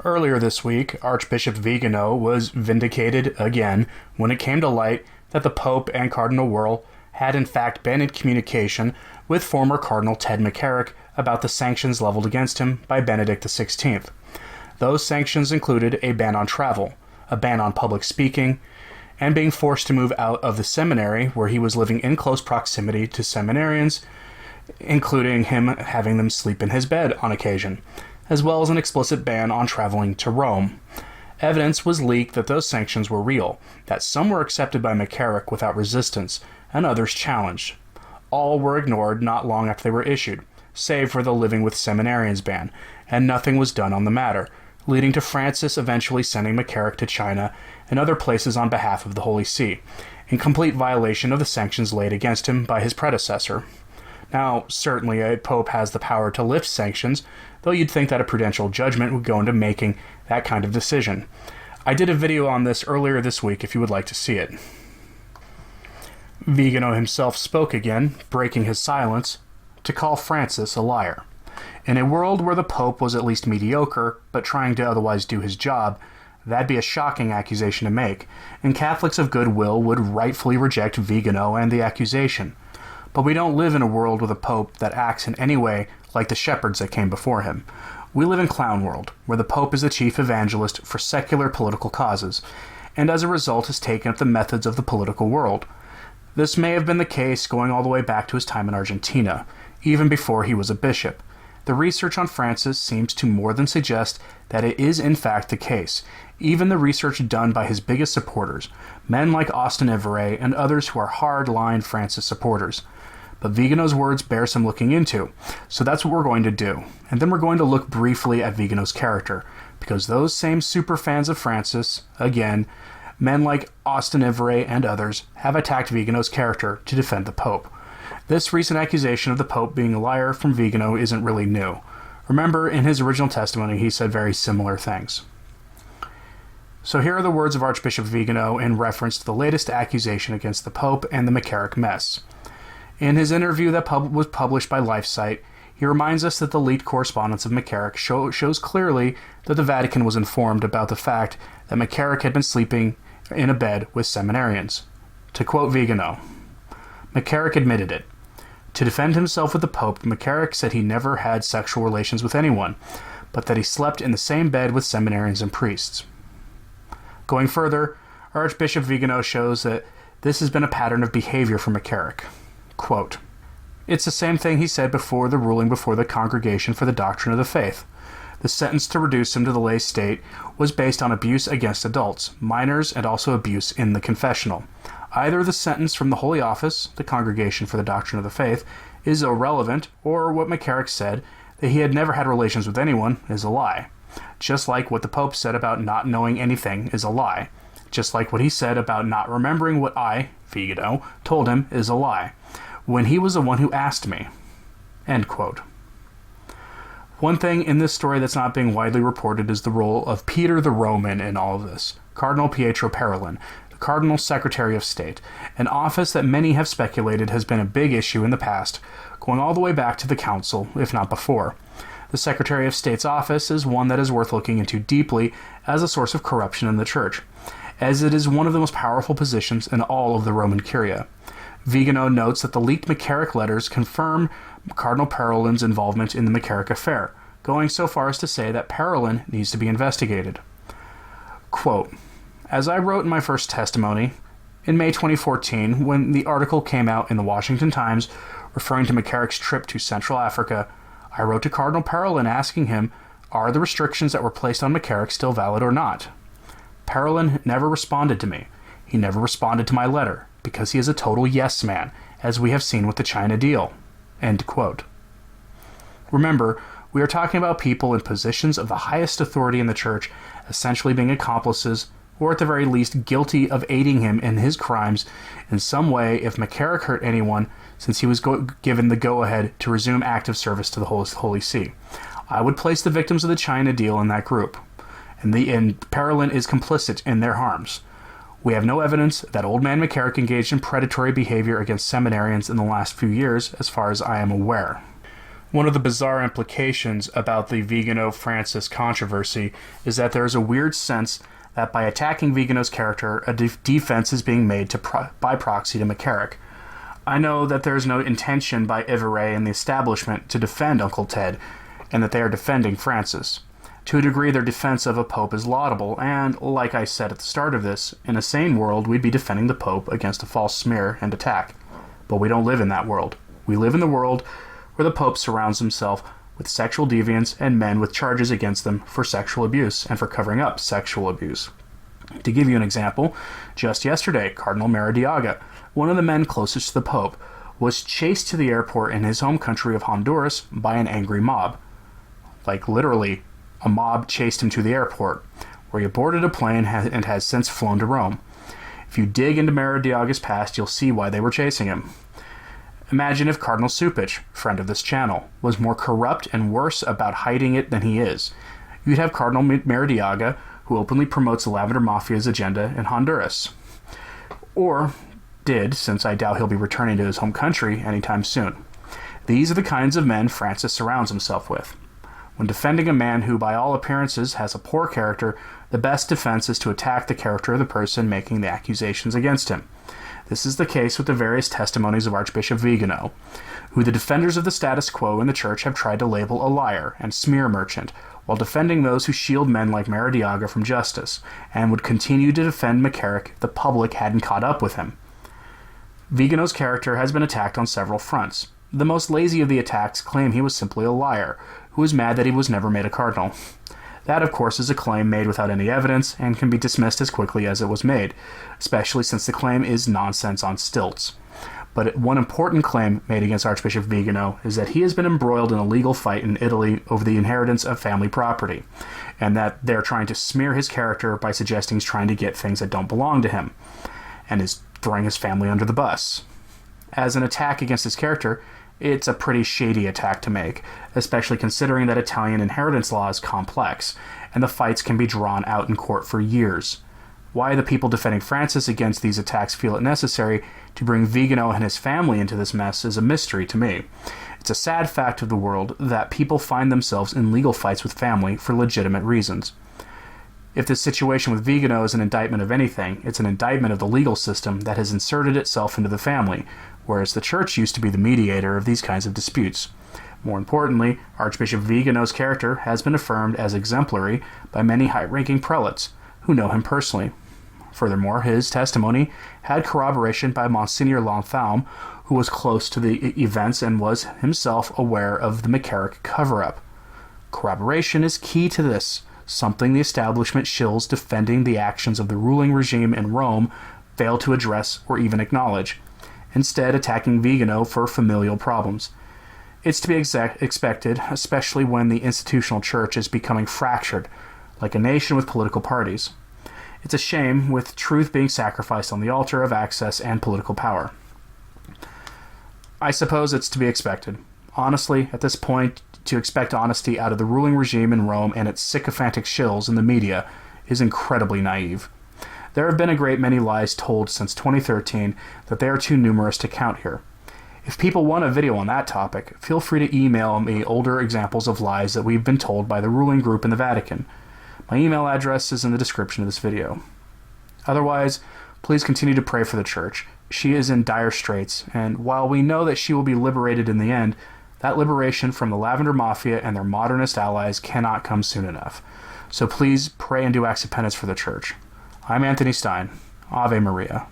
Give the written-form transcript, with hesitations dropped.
Earlier this week, Archbishop Vigano was vindicated again when it came to light that the Pope and Cardinal Wuerl had in fact been in communication with former Cardinal Ted McCarrick about the sanctions leveled against him by Benedict XVI. Those sanctions included a ban on travel, a ban on public speaking, and being forced to move out of the seminary where he was living in close proximity to seminarians, including him having them sleep in his bed on occasion, as well as an explicit ban on traveling to Rome. Evidence was leaked that those sanctions were real, that some were accepted by McCarrick without resistance, and others challenged. All were ignored not long after they were issued, save for the living with seminarians ban, and nothing was done on the matter, leading to Francis eventually sending McCarrick to China and other places on behalf of the Holy See, in complete violation of the sanctions laid against him by his predecessor. Now, certainly a pope has the power to lift sanctions, though you'd think that a prudential judgment would go into making that kind of decision. I did a video on this earlier this week if you would like to see it. Vigano himself spoke again, breaking his silence, to call Francis a liar. In a world where the Pope was at least mediocre, but trying to otherwise do his job, that'd be a shocking accusation to make, and Catholics of goodwill would rightfully reject Vigano and the accusation. But we don't live in a world with a Pope that acts in any way like the shepherds that came before him. We live in clown world, where the Pope is the chief evangelist for secular political causes, and as a result has taken up the methods of the political world. This may have been the case going all the way back to his time in Argentina, even before he was a bishop. The research on Francis seems to more than suggest that it is in fact the case, even the research done by his biggest supporters, men like Stine and others who are hard-line Francis supporters. But Vigano's words bear some looking into, so that's what we're going to do. And then we're going to look briefly at Vigano's character, because those same super fans of Francis, again, men like Stine and others, have attacked Vigano's character to defend the Pope. This recent accusation of the Pope being a liar from Vigano isn't really new. Remember, in his original testimony, he said very similar things. So here are the words of Archbishop Vigano in reference to the latest accusation against the Pope and the McCarrick mess. In his interview that was published by LifeSite, he reminds us that the leaked correspondence of McCarrick shows clearly that the Vatican was informed about the fact that McCarrick had been sleeping in a bed with seminarians. To quote Vigano, McCarrick admitted it. To defend himself with the Pope, McCarrick said he never had sexual relations with anyone, but that he slept in the same bed with seminarians and priests. Going further, Archbishop Vigano shows that this has been a pattern of behavior for McCarrick. Quote, "It's the same thing he said before the ruling before the Congregation for the Doctrine of the Faith. The sentence to reduce him to the lay state was based on abuse against adults, minors, and also abuse in the confessional. Either the sentence from the Holy Office, the Congregation for the Doctrine of the Faith, is irrelevant, or what McCarrick said, that he had never had relations with anyone, is a lie. Just like what the Pope said about not knowing anything is a lie. Just like what he said about not remembering what I, Vigano, told him is a lie, when he was the one who asked me." End quote. One thing in this story that's not being widely reported is the role of Peter the Roman in all of this, Cardinal Pietro Parolin, the Cardinal Secretary of State, an office that many have speculated has been a big issue in the past, going all the way back to the Council, if not before. The Secretary of State's office is one that is worth looking into deeply as a source of corruption in the Church, as it is one of the most powerful positions in all of the Roman Curia. Vigano notes that the leaked McCarrick letters confirm Cardinal Parolin's involvement in the McCarrick affair, going so far as to say that Parolin needs to be investigated. Quote, "As I wrote in my first testimony, in May 2014, when the article came out in the Washington Times referring to McCarrick's trip to Central Africa, I wrote to Cardinal Parolin asking him, are the restrictions that were placed on McCarrick still valid or not? Parolin never responded to me. He never responded to my letter, because he is a total yes man, as we have seen with the China deal." End quote. Remember, we are talking about people in positions of the highest authority in the Church essentially being accomplices, or at the very least guilty of aiding him in his crimes in some way if McCarrick hurt anyone, since he was given the go-ahead to resume active service to the Holy See. I would place the victims of the China deal in that group, and Parolin is complicit in their harms. We have no evidence that old man McCarrick engaged in predatory behavior against seminarians in the last few years, as far as I am aware. One of the bizarre implications about the Vigano-Francis controversy is that there is a weird sense that by attacking Vigano's character, a defense is being made by proxy to McCarrick. I know that there is no intention by Iveray and the establishment to defend Uncle Ted, and that they are defending Francis. To a degree, their defense of a pope is laudable, and, like I said at the start of this, in a sane world, we'd be defending the pope against a false smear and attack. But we don't live in that world. We live in the world where the pope surrounds himself with sexual deviants and men with charges against them for sexual abuse and for covering up sexual abuse. To give you an example, just yesterday, Cardinal Maradiaga, one of the men closest to the pope, was chased to the airport in his home country of Honduras by an angry mob. Like, literally, a mob chased him to the airport, where he boarded a plane and has since flown to Rome. If you dig into Maradiaga's past, you'll see why they were chasing him. Imagine if Cardinal Supich, friend of this channel, was more corrupt and worse about hiding it than he is. You'd have Cardinal Maradiaga, who openly promotes the Lavender Mafia's agenda in Honduras. Or did, since I doubt he'll be returning to his home country anytime soon. These are the kinds of men Francis surrounds himself with. When defending a man who, by all appearances, has a poor character, the best defense is to attack the character of the person making the accusations against him. This is the case with the various testimonies of Archbishop Vigano, who the defenders of the status quo in the church have tried to label a liar and smear merchant, while defending those who shield men like Maradiaga from justice, and would continue to defend McCarrick if the public hadn't caught up with him. Vigano's character has been attacked on several fronts. The most lazy of the attacks claim he was simply a liar, who was mad that he was never made a cardinal. That, of course, is a claim made without any evidence and can be dismissed as quickly as it was made, especially since the claim is nonsense on stilts. But one important claim made against Archbishop Vigano is that he has been embroiled in a legal fight in Italy over the inheritance of family property, and that they're trying to smear his character by suggesting he's trying to get things that don't belong to him, and is throwing his family under the bus. As an attack against his character, it's a pretty shady attack to make, especially considering that Italian inheritance law is complex, and the fights can be drawn out in court for years. Why the people defending Francis against these attacks feel it necessary to bring Vigano and his family into this mess is a mystery to me. It's a sad fact of the world that people find themselves in legal fights with family for legitimate reasons. If this situation with Vigano is an indictment of anything, it's an indictment of the legal system that has inserted itself into the family, whereas the church used to be the mediator of these kinds of disputes. More importantly, Archbishop Vigano's character has been affirmed as exemplary by many high-ranking prelates who know him personally. Furthermore, his testimony had corroboration by Monsignor Lanthaume, who was close to the events and was himself aware of the McCarrick cover-up. Corroboration is key to this, something the establishment shills defending the actions of the ruling regime in Rome fail to address or even acknowledge, instead attacking Vigano for familial problems. It's to be expected, especially when the institutional church is becoming fractured, like a nation with political parties. It's a shame, with truth being sacrificed on the altar of access and political power. I suppose it's to be expected. Honestly, at this point, to expect honesty out of the ruling regime in Rome and its sycophantic shills in the media is incredibly naive. There have been a great many lies told since 2013 that they are too numerous to count here. If people want a video on that topic, feel free to email me older examples of lies that we've been told by the ruling group in the Vatican. My email address is in the description of this video. Otherwise, please continue to pray for the Church. She is in dire straits, and while we know that she will be liberated in the end, that liberation from the Lavender Mafia and their modernist allies cannot come soon enough. So please pray and do acts of penance for the Church. I'm Anthony Stine. Ave Maria.